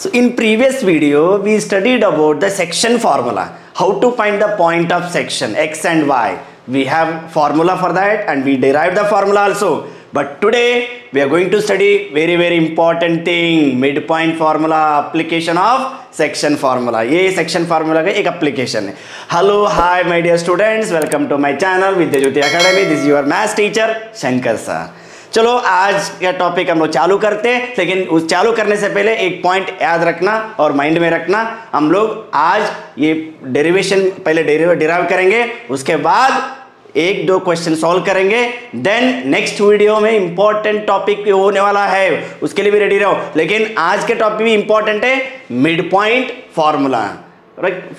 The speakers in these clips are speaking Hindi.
So in previous video we studied about the section formula, how to find the point of section x and y. We have formula for that and we derived the formula also. But today we are going to study very important thing, midpoint formula, application of section formula. ये section formula का एक application है. Hello, hi my dear students, welcome to my channel Vidya Jyoti Academy. This is your math teacher Shankar sir. चलो आज का टॉपिक हम लोग चालू करते हैं, लेकिन उस चालू करने से पहले एक पॉइंट याद रखना और माइंड में रखना. हम लोग आज ये डेरिवेशन पहले डिराइव करेंगे, उसके बाद एक दो क्वेश्चन सॉल्व करेंगे. देन नेक्स्ट वीडियो में इंपॉर्टेंट टॉपिक होने वाला है, उसके लिए भी रेडी रहो. लेकिन आज के टॉपिक भी इंपॉर्टेंट है, mid point formula.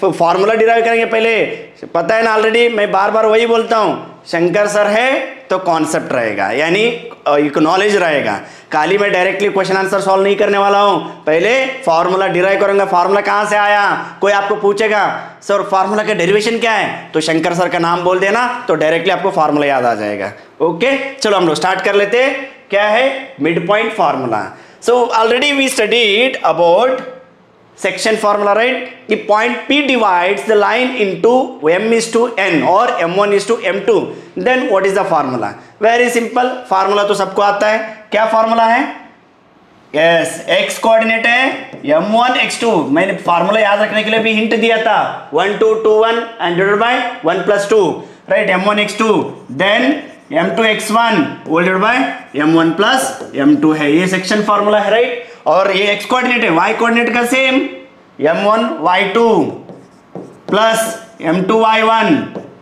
Formula derive करेंगे पहले, पता है ना ऑलरेडी, मैं बार बार वही बोलता हूं, शंकर सर है तो कॉन्सेप्ट रहेगा, यानी एक नॉलेज रहेगा. खाली मैं डायरेक्टली क्वेश्चन आंसर सॉल्व नहीं करने वाला हूं, पहले फॉर्मूला डिराइव करूंगा. फॉर्मूला कहां से आया, कोई आपको पूछेगा सर फॉर्मूला का डेरिवेशन क्या है, तो शंकर सर का नाम बोल देना, तो डायरेक्टली आपको फॉर्मूला याद आ जाएगा. ओके, चलो हम लोग स्टार्ट कर लेते हैं. क्या है mid point formula. So already we studied about section formula, right? The point P divides the line into m is to n or m1 is to m2. Then what is the formula? Very simple formula, तो सबको आता है. क्या formula है? Yes, x कोऑर्डिनेट है m1 x2. मैंने फार्मूला याद रखने के लिए भी हिंट दिया था, 1 2 2 1 and divided by 1 plus 2, right? m1 x2 then m2 x1 whole divided by m1 plus m2 है. ये सेक्शन फार्मूला है, राइट? और ये x कोऑर्डिनेट है, y कोऑर्डिनेट का same, m1 y2 plus m2 y1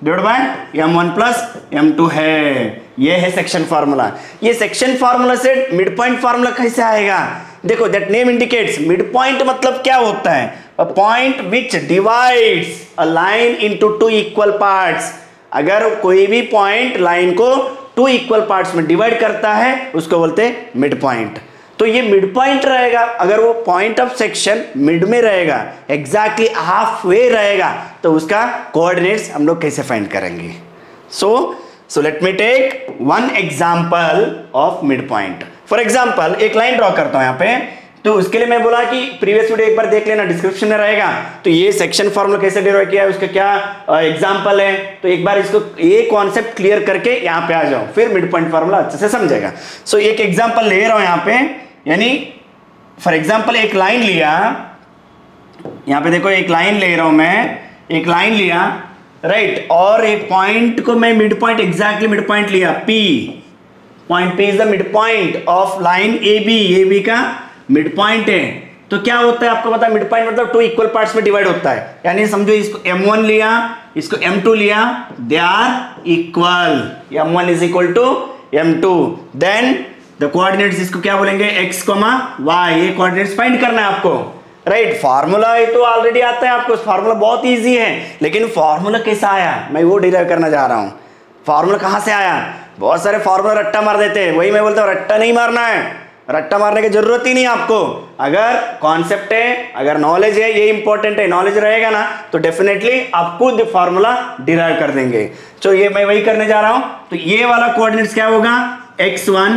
divide by m1 plus m2 है. ये है सेक्शन फार्मूला. ये सेक्शन फार्मूला से मिड पॉइंट फार्मूला कैसे आएगा? देखो, that name indicates, mid point मतलब क्या होता है? A point which divides a line into two equal parts. अगर कोई भी पॉइंट लाइन को टू इक्वल पार्ट्स में डिवाइड करता है, उसको बोलते हैं मिड पॉइंट. तो ये मिड पॉइंट रहेगा अगर वो पॉइंट ऑफ सेक्शन मिड में रहेगा, एग्जैक्टली हाफ वे रहेगा, तो उसका कोऑर्डिनेट्स हम लोग कैसे फाइंड करेंगे? So let me take one example of mid point. For example एक लाइन ड्रॉ करता हूं यहां पे, तो उसके लिए मैं बोला कि प्रीवियस वीडियो एक बार देख लेना, डिस्क्रिप्शन में रहेगा. तो ये सेक्शन फॉर्मूला कैसे डिराइव किया है, उसका क्या एग्जांपल है, तो एक बार इसको ये कॉन्सेप्ट क्लियर करके यहां पे आ जाओ, फिर मिड पॉइंट फॉर्मूला अच्छे से समझेगा. सो एक एग्जांपल ले रहा हूं यहां पे, यानी फॉर एग्जांपल एक लाइन लिया, यहां पे देखो एक लाइन ले रहा हूं मैं, एक लाइन लिया, राइट? और एक पॉइंट को मैं mid point, exactly mid point लिया, P. Point P is the mid point of line AB का मिड पॉइंट है. तो क्या होता है आपको पता है, मिड पॉइंट मतलब टू इक्वल पार्ट्स में डिवाइड होता है. यानी समझो इसको m1 लिया, इसको m2 लिया, they are equal, m1 is equal to m2. Then the coordinates इसको क्या बोलेंगे, x, y. ये कोऑर्डिनेट्स फाइंड करना है आपको, राइट? फार्मूला ये तो ऑलरेडी आता है आपको, फार्मूला बहुत इजी है, लेकिन फार्मूला कैसा आया मैं वो डिराइव करना जा रहा हूं. फार्मूला कहां से आया? बहुत सारे फार्मूला रट्टा मार देते हैं, वही मैं बोलता हूं रट्टा नहीं मारना है, रट्टा मारने की जरूरत ही नहीं आपको. अगर कॉन्सेप्ट है, अगर नॉलेज है, ये इंपॉर्टेंट है, नॉलेज रहेगा ना तो डेफिनेटली आप खुद फार्मूला डिराइव कर देंगे. तो ये मैं वही करने जा रहा हूं. तो ये वाला कोऑर्डिनेट्स क्या होगा, x1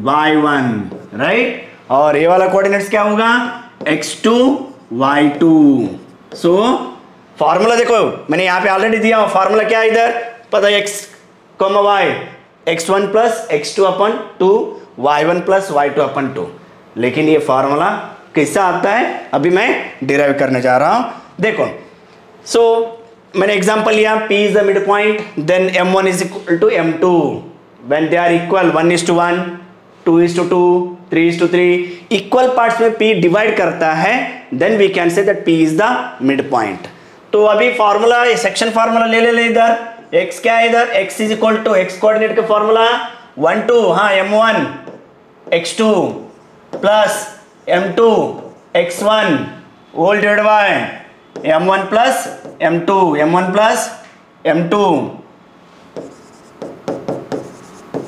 y1, राइट? और ये वाला कोऑर्डिनेट्स क्या होगा, x2 y2. सो फार्मूला देखो मैंने यहां पे ऑलरेडी दिया हूं. फार्मूला क्या है इधर पता है, x, y, x1 plus x2 अपन 2, y1 प्लस y2 अपन 2. लेकिन ये फार्मूला कैसा आता है अभी मैं डिराइव करने जा रहा हूं. देखो, सो मैंने एग्जांपल लिया, P is the mid point, then m1 is equal to m2. when they are equal, 1:1, 2:2, 3:3, equal parts में P डिवाइड करता है, then we can say that P is the mid point. तो अभी फार्मूला, सेक्शन फार्मूला ले इधर. x क्या है इधर, x is equal to, x coordinate का फार्मूला 1 2, हाँ, m1 x2 plus m2 x1 whole divide by m1 plus m2, m1 plus m2.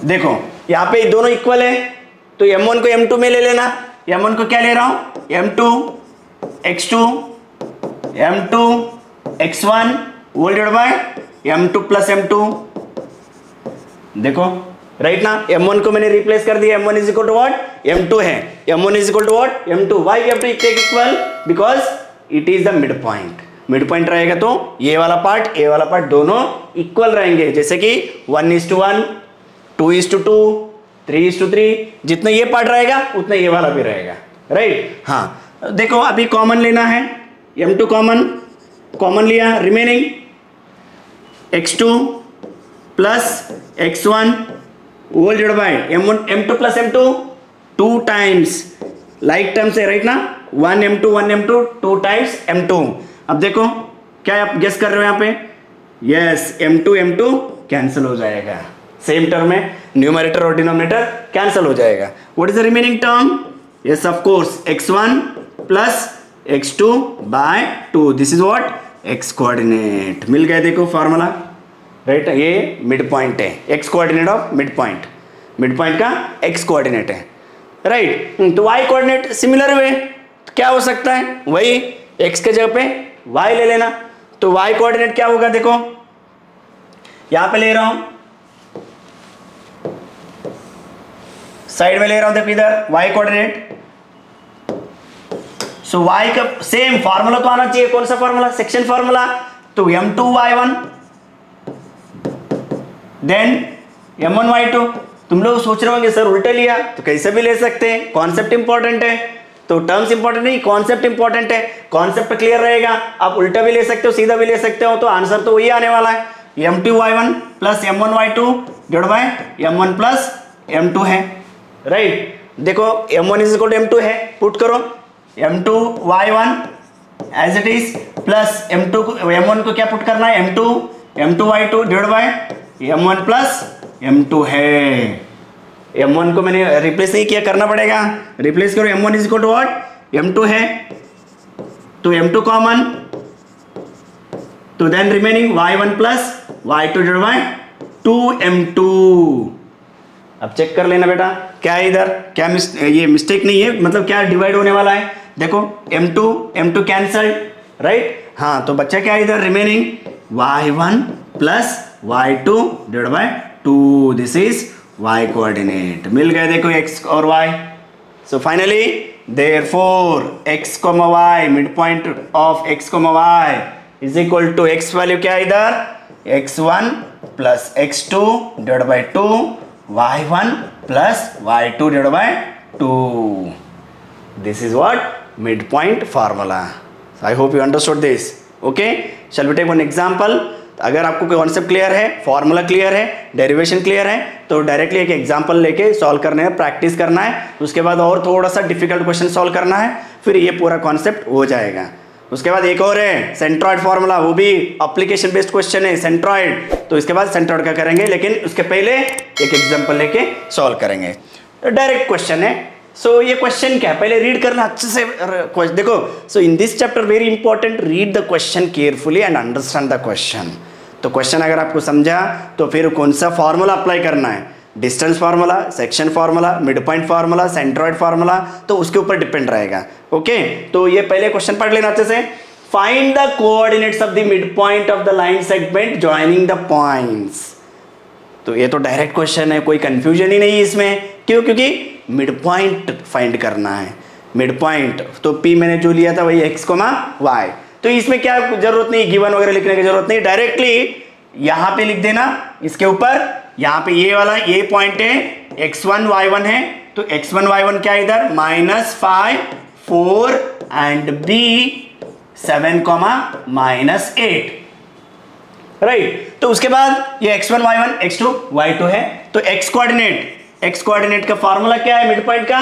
देखो यहाँ पे दोनों इक्वल है, तो m1 को m2 में ले लेना. m1 को क्या ले रहा हूं, m2 x2 m2 x1 whole divide by m2 plus m2. देखो राइट ना। m1 को मैंने रिप्लेस कर दिया, m1 is equal to what, m2 है, m1 is equal to what, m2। Why we have to take equal, because it is the mid point. Mid point रहेगा तो ये वाला पार्ट ये वाला पार्ट दोनों इक्वल रहेंगे, जैसे कि 1:1, 2:2, 3:3, जितना ये पार्ट रहेगा उतना ये वाला भी रहेगा, राइट। हाँ देखो अभी कॉमन लेना है, m2 कॉमन लिया, remaining x2 plus x1 whole divide by m2 plus m2 2 times like term से, राइट ना, 1m2 2 टाइम्स m2। अब देखो क्या आप गेस कर रहे हो यहाँ पे, यस m2 कैंसिल हो जाएगा, सेम टर्म है, न्यूमरेटर और डिनोमिनेटर कैंसिल हो जाएगा। What is the remaining term, yes of course x1 plus x2 by 2, this is what x coordinate. मिल गए देखो फार्मूला, राइट। ये मिड पॉइंट है, x coordinate of mid point, mid point का x कोऑर्डिनेट है, राइट। तो y कोऑर्डिनेट सिमिलर वे क्या हो सकता है, वही x के जगह पे y ले लेना। तो y कोऑर्डिनेट क्या होगा, देखो यहां पे ले रहा हूं, साइड में ले रहा हूं, देखो इधर y कोऑर्डिनेट। सो y का सेम फार्मूला तो आना चाहिए, कौन सा फार्मूला, सेक्शन फार्मूला। तो m2y1 देन m1y2। तुम लोग सोच रहे होंगे सर उल्टे लिया, तो कैसे भी ले सकते हैं, कॉन्सेप्ट इंपॉर्टेंट है, तो टर्म्स इंपॉर्टेंट नहीं, कॉन्सेप्ट इंपॉर्टेंट है। कॉन्सेप्ट क्लियर रहेगा, आप उल्टा भी ले सकते हो, सीधा भी ले सकते हो, तो आंसर तो वही आने वाला है, m2y1 plus m1y2 divide by m1 plus m2 है, राइट। देखो m1 is equal to m2 है, पुट करो m2y1 as it is plus m1 को क्या पुट करना है, m2y2 divide by m1 plus m2 है। m1 को मैंने रिप्लेस नहीं किया, करना पड़ेगा, रिप्लेस करो, m1 is equal to what, m2 है, तो m2 कॉमन, तो then remaining y1 plus y2 divide by 2m2। अब चेक कर लेना बेटा क्या है इधर, क्या ये मिस्टेक नहीं है, मतलब क्या डिवाइड होने वाला है, देखो m2 कैंसल, राइट। हाँ तो बच्चा क्या है इधर, remaining y1 plus y2 divide by 2, this is y coordinate. मिल गए देखो x और y। So finally therefore x, y, mid point of x, y is equal to x value क्या है इधर, x1 plus x2 divide by 2, y1 plus y2 divide by 2, this is what mid point formula. I hope you understood this, okay. Shall we take one example. अगर आपको कोई कॉन्सेप्ट क्लियर है, फॉर्मूला क्लियर है, डेरिवेशन क्लियर है, तो डायरेक्टली एक एग्जांपल लेके सॉल्व करने है, प्रैक्टिस करना है, उसके बाद और थोड़ा सा डिफिकल्ट क्वेश्चन सॉल्व करना है, फिर ये पूरा कॉन्सेप्ट हो जाएगा। उसके बाद एक और है सेंट्रॉइड फार्मूला, वो भी एप्लीकेशन बेस्ड क्वेश्चन है सेंट्रॉइड, तो इसके बाद सेंट्रॉइड का करेंगे, लेकिन उसके पहले एक एग्जांपल लेके सॉल्व करेंगे। डायरेक्ट क्वेश्चन है, सो ये क्वेश्चन क्या है पहले रीड करना अच्छे से, देखो। So in this chapter very important, read the question carefully and understand the question. तो क्वेश्चन अगर आपको समझा तो फिर कौन सा फार्मूला अप्लाई करना है, distance formula, section formula, mid point formula, centroid formula, तो उसके ऊपर डिपेंड रहेगा, ओके। तो ये पहले क्वेश्चन पढ़ लेना अच्छे से। Find the coordinates of the mid point of the line segment joining the points. तो ये तो डायरेक्ट क्वेश्चन है, कोई कंफ्यूजन ही नहीं है इसमें, क्यों, क्योंकि मिड पॉइंट फाइंड करना है। मिड पॉइंट तो P मैंने जो लिया था वही x, y, तो इसमें क्या जरूरत नहीं, गिवन वगैरह लिखने की जरूरत नहीं, डायरेक्टली यहां पे लिख देना इसके ऊपर। यहां पे ये वाला ये पॉइंट है x1 y1 है, तो x1 y1 क्या है इधर, -5 4 एंड b 7 -8, राइट। तो उसके बाद ये x1 y1 x2 y2 है, तो x कोऑर्डिनेट का फार्मूला क्या है मिड पॉइंट का,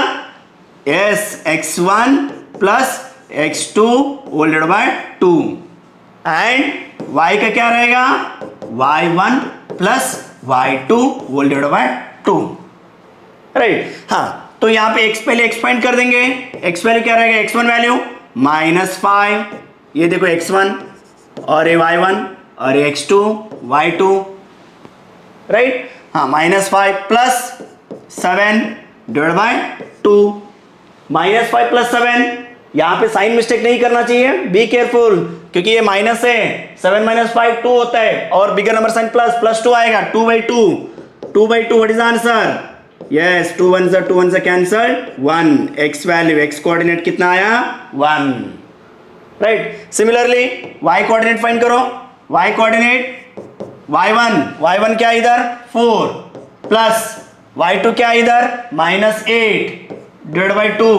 yes x1 plus x2 whole divide by 2 and y का क्या रहेगा, y1 plus y2 whole divide by 2, right. हाँ तो यहाँ पे x पहले एक्सपेंड कर देंगे, x वैल्यू क्या रहेगा, x1 वैल्यू -5, ये देखो x1 और ये y1 और ये x2 y2, राइट। हाँ -5 प्लस 7 डिवाइड बाय 2, -5 प्लस 7, यहाँ पे साइन मिस्टेक नहीं करना चाहिए, बी केयरफुल, क्योंकि ये माइनस है, 7 - 5 2 होता है, और बिगर नंबर साइन प्लस 2 आएगा, 2/2, 2 by 2, what is the answer? Yes, 2 1 से cancel 1. X value, x coordinate कितना आया? 1. Right. Similarly, y coordinate find करो. Y coordinate y1 क्या इधर 4 प्लस y2 क्या इधर -8 डिवाइड बाई 2.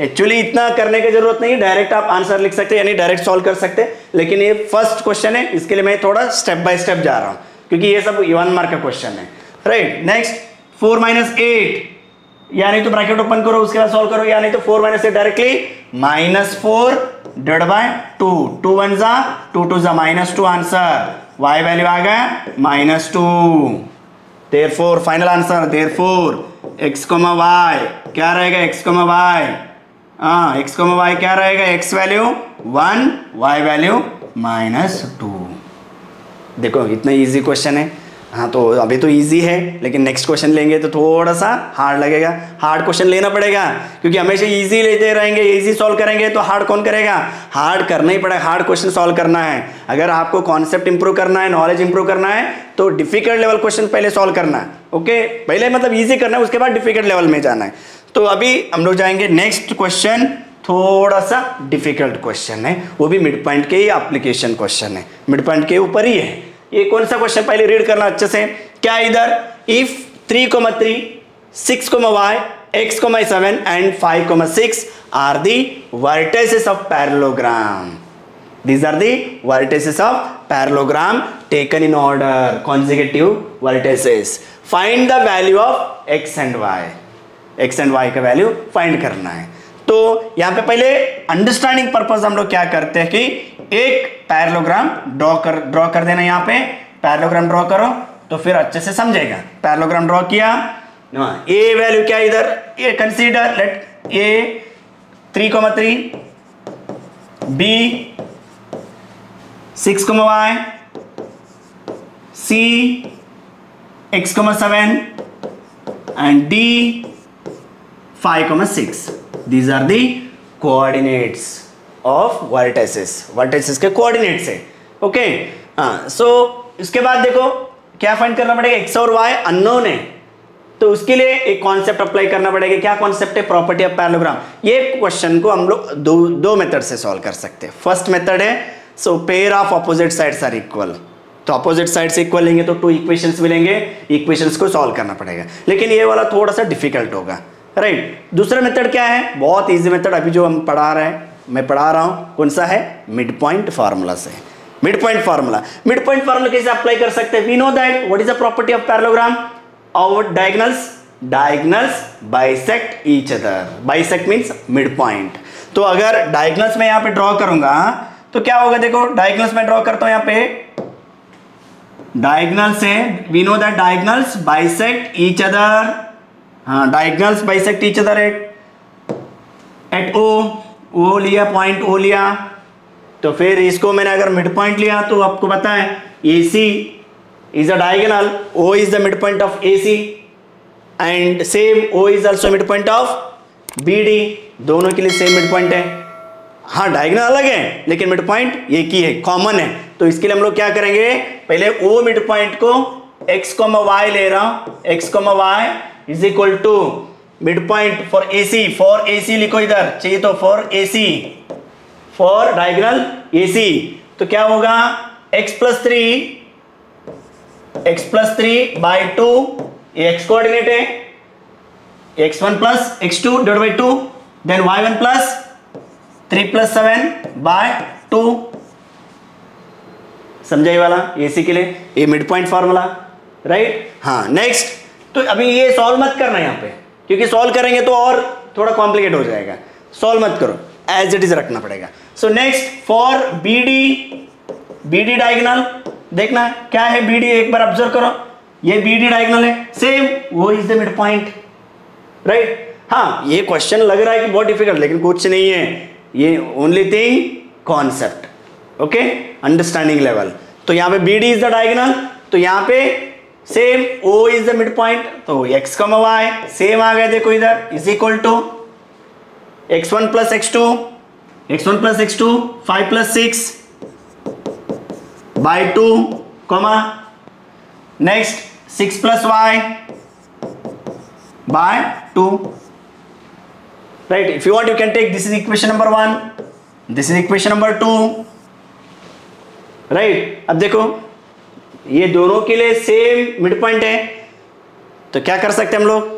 एक्चुअली इतना करने की जरूरत नहीं, डायरेक्ट आप आंसर लिख सकते यानी डायरेक्ट सॉल्व कर सकते, लेकिन ये फर्स्ट क्वेश्चन है इसके लिए मैं थोड़ा स्टेप बाय स्टेप जा रहा हूं क्योंकि ये सब 1 मार्क का क्वेश्चन है. राइट. नेक्स्ट 4 - 8 या नहीं तो ब्रैकेट ओपन करो उसके बाद सॉल्व करो, या नहीं तो 4 - 8 डायरेक्टली -4 डिवाइड बाय 2. 2 1 जा 2 2 जा -2 आंसर. y वैल्यू आ गया -2. therefore final answer therefore x, y क्या रहेगा? x, y x, y क्या रहेगा? x value 1, y value -2. देखो इतना इजी क्वेश्चन है. हाँ तो अभी तो इजी है, लेकिन नेक्स्ट क्वेश्चन लेंगे तो थोड़ा सा हार्ड लगेगा. हार्ड क्वेश्चन लेना पड़ेगा क्योंकि हमेशा इजी लेते रहेंगे, इजी सॉल्व करेंगे तो हार्ड कौन करेगा? हार्ड करना ही पड़ेगा. हार्ड क्वेश्चन सॉल्व करना है. अगर आपको कॉन्सेप्ट इंप्रूव करना है, नॉलेज इंप्रूव करना है तो डिफिकल्ट लेवल क्वेश्चन पहले सॉल्व करना है. ओके, पहले मतलब ईजी करना है, उसके बाद डिफिकल्ट लेवल में जाना है. तो अभी हम लोग जाएंगे नेक्स्ट क्वेश्चन, थोड़ा सा डिफिकल्ट क्वेश्चन है, वो भी मिड पॉइंट के ही एप्लीकेशन क्वेश्चन है, मिड पॉइंट के ऊपर ही है. ये कौन सा क्वेश्चन पहले रीड करना अच्छे से. क्या इधर if 3, 6, y, x, 7 and 5, 6 are the vertices of parallelogram. These are the vertices of parallelogram taken in order, consecutive vertices. Find the value of x and y. x and y का वैल्यू फाइंड करना है. तो यहां पे पहले अंडरस्टैंडिंग पर्पस हम लोग क्या करते हैं कि एक पैरेललोग्राम ड्रॉ कर देना. यहां पे पैरेललोग्राम ड्रॉ करो तो फिर अच्छे से समझेगा. पैरेललोग्राम ड्रॉ किया, ए वैल्यू क्या इधर? A consider let A 3, B 6, y, C x, 7 and d 5, 6. These are the coordinates of vertices. vertices के coordinates है. ओके, हाँ. सो इसके बाद देखो क्या फाइंड करना पड़ेगा? x और y अननोन है तो उसके लिए एक कॉन्सेप्ट अप्लाई करना पड़ेगा. क्या कॉन्सेप्ट है? Property of parallelogram. ये क्वेश्चन को हम लोग दो मेथड से सॉल्व कर सकते हैं. फर्स्ट मेथड है so pair of opposite sides are equal. तो अपोजिट साइड से इक्वल लेंगे तो 2 इक्वेशंस मिलेंगे, इक्वेशंस को सॉल्व करना पड़ेगा, लेकिन ये वाला थोड़ा सा डिफिकल्ट होगा. राइट. दूसरा मेथड क्या है? बहुत इजी मेथड, अभी जो हम पढ़ा रहे हैं, मैं पढ़ा रहा हूं, कौन सा है? मिड पॉइंट फार्मूला से. Mid point formula. Mid point formula कैसे अप्लाई कर सकते हैं? We know that what is the property of parallelogram. और diagonals bisect each other. Bisect means mid point. तो अगर डायगोनल्स में यहां पे ड्रॉ करूंगा तो क्या होगा? देखो डायगोनल्स में ड्रॉ करता हूं, यहां पे डायगोनल से we know that diagonals bisect each other. हाँ, diagonals bisect each other at O लिया, पॉइंट ओ लिया. तो फिर इसको मैंने अगर मिड पॉइंट लिया तो आपको पता है AC is a diagonal, O is the midpoint of AC and same O is also midpoint of BD. दोनों के लिए सेम मिडपॉइंट है. हाँ, डायगोनल अलग है लेकिन मिडपॉइंट एक ही है, कॉमन है. तो इसके लिए हम लोग क्या करेंगे? पहले O मिडपॉइंट को x, y ले रहा हूं. x, y is equal to midpoint for AC. for AC लिखो इधर, चाहिए तो for AC, for diagonal AC. तो क्या होगा? x plus 3 by 2, ये x कोऑर्डिनेट है, x1 plus x2 divided by 2, then y1 plus 3 plus 7 by 2. समझा ये वाला AC के लिए? ये मिड पॉइंट फार्मूला. राइट. हाँ, नेक्स्ट. तो अभी ये सॉल्व मत करना यहाँ पे, क्योंकि सॉल्व करेंगे तो और थोड़ा कॉम्प्लिकेट हो जाएगा. सॉल्व मत करो, एज इट इज रखना पड़ेगा. So next for BD diagonal. देखना क्या है BD, एक बार ऑब्जर्व करो. ये BD डायगोनल है, सेम वो is the mid point. Right. हाँ, ये क्वेश्चन लग रहा है कि बहुत डिफिकल्ट, लेकिन कुछ नहीं है. ये only thing concept. Okay, understanding level. तो यहाँ पे BD इज द डायगोनल, तो यहाँ पे same O is the mid point. तो x, y सेम आ गए. देखो इधर is equal to x1 plus x2 5 plus 6 by 2, next 6 plus y by 2. Right? If you want, you can take this is equation number 1, this is equation number 2. Right? अब देखो ये दोनों के लिए सेम मिड पॉइंट है, तो क्या कर सकते हैं हम लोग?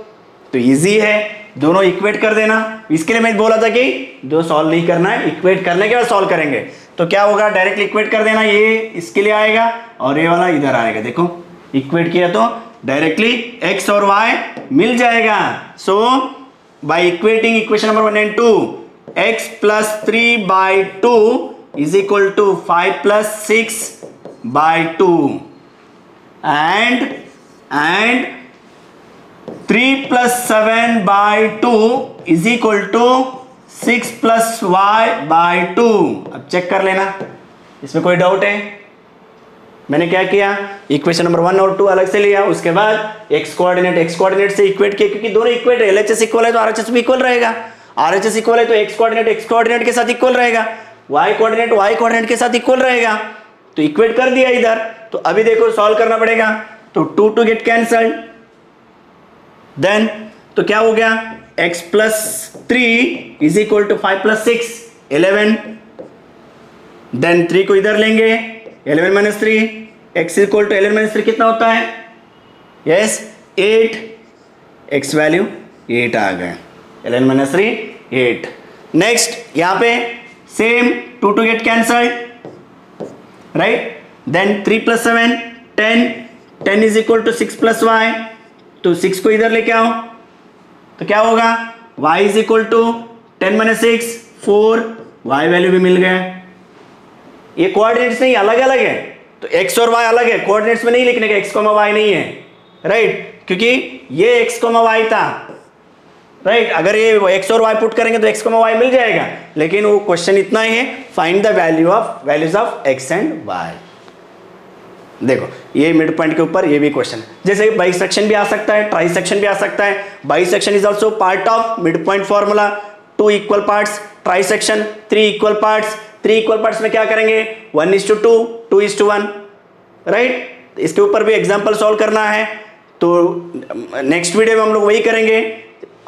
तो इजी है, दोनों इक्वेट कर देना। इसके लिए मैं बोला था कि दो सॉल्व नहीं करना है, इक्वेट करने के बाद सॉल्व करेंगे। तो क्या होगा, डायरेक्टली इक्वेट कर देना, ये इसके लिए आएगा और ये वाला इधर आएगा। देखो इक्वेट किया तो डायरेक्टली x और y मिल जाएगा। So by equating equation number 1 and 2, x plus 3 by 2 is equal to 5 plus 6 by 2 and 3 plus 7 by 2 is equal to 6 plus y by 2। अब चेक कर लेना, इसमें कोई डाउट है? मैंने क्या किया, इक्वेशन नंबर 1 और 2 अलग से लिया, उसके बाद x कोऑर्डिनेट से इक्वेट किया, क्योंकि दोनों इक्वेट है। LHS इक्वल है तो RHS भी इक्वल रहेगा, RHS इक्वल है तो x कोऑर्डिनेट के साथ इक्वल रहेगा, y कोऑर्डिनेट के साथ इक्वल रहेगा। तो इक्वेट कर दिया इधर। तो अभी देखो सॉल्व करना पड़ेगा, तो 2 गेट कैंसल्ड, देन तो क्या हो गया, x plus 3 is equal to 5 plus 6 11, then 3 को इधर लेंगे, 11 minus 3, x equal to 11 minus 3 कितना होता है? यस 8, x वैल्यू 8 आ गए, 11 minus 3 8। नेक्स्ट यहाँ पे same 2 get cancelled, right, then 3 plus 7 10 is equal to 6 plus y, तो 6 को इधर लेके आओ, तो क्या होगा, y is equal to 10 minus 6 4, y value भी मिल गया। ये कोऑर्डिनेट्स नहीं, अलग अलग है, तो x और y अलग है, कोऑर्डिनेट्स में नहीं लिखने का, x, y नहीं है, राइट, क्योंकि ये x, y था, राइट। अगर ये x और y पुट करेंगे तो x, y मिल जाएगा, लेकिन वो क्वेश्चन इतना ही है, find the values of x and y। देखो ये मिड पॉइंट के ऊपर ये भी क्वेश्चन है, जैसे बाइसेक्शन भी आ सकता है, ट्राइसेक्शन भी आ सकता है। Bisection is also part of mid point formula, 2 equal parts, trisection 3 equal parts. 3 equal parts में क्या करेंगे, 1:2 2:1, राइट। इसके ऊपर भी एग्जांपल सॉल्व करना है, तो नेक्स्ट वीडियो में हम लोग वही करेंगे,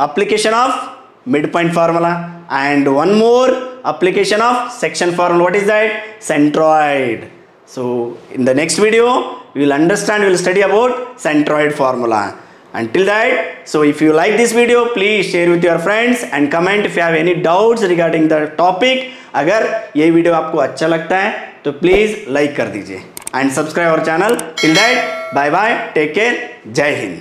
application of mid point formula and one more application of section formula. What is that? Centroid. So in the next video we will understand, we will study about centroid formula. Until that, so if you like this video, please share with your friends and comment if you have any doubts regarding the topic. अगर ये वीडियो आपको अच्छा लगता है तो प्लीज लाइक कर दीजिए and subscribe our channel. Till that, bye bye, take care, जय हिंद।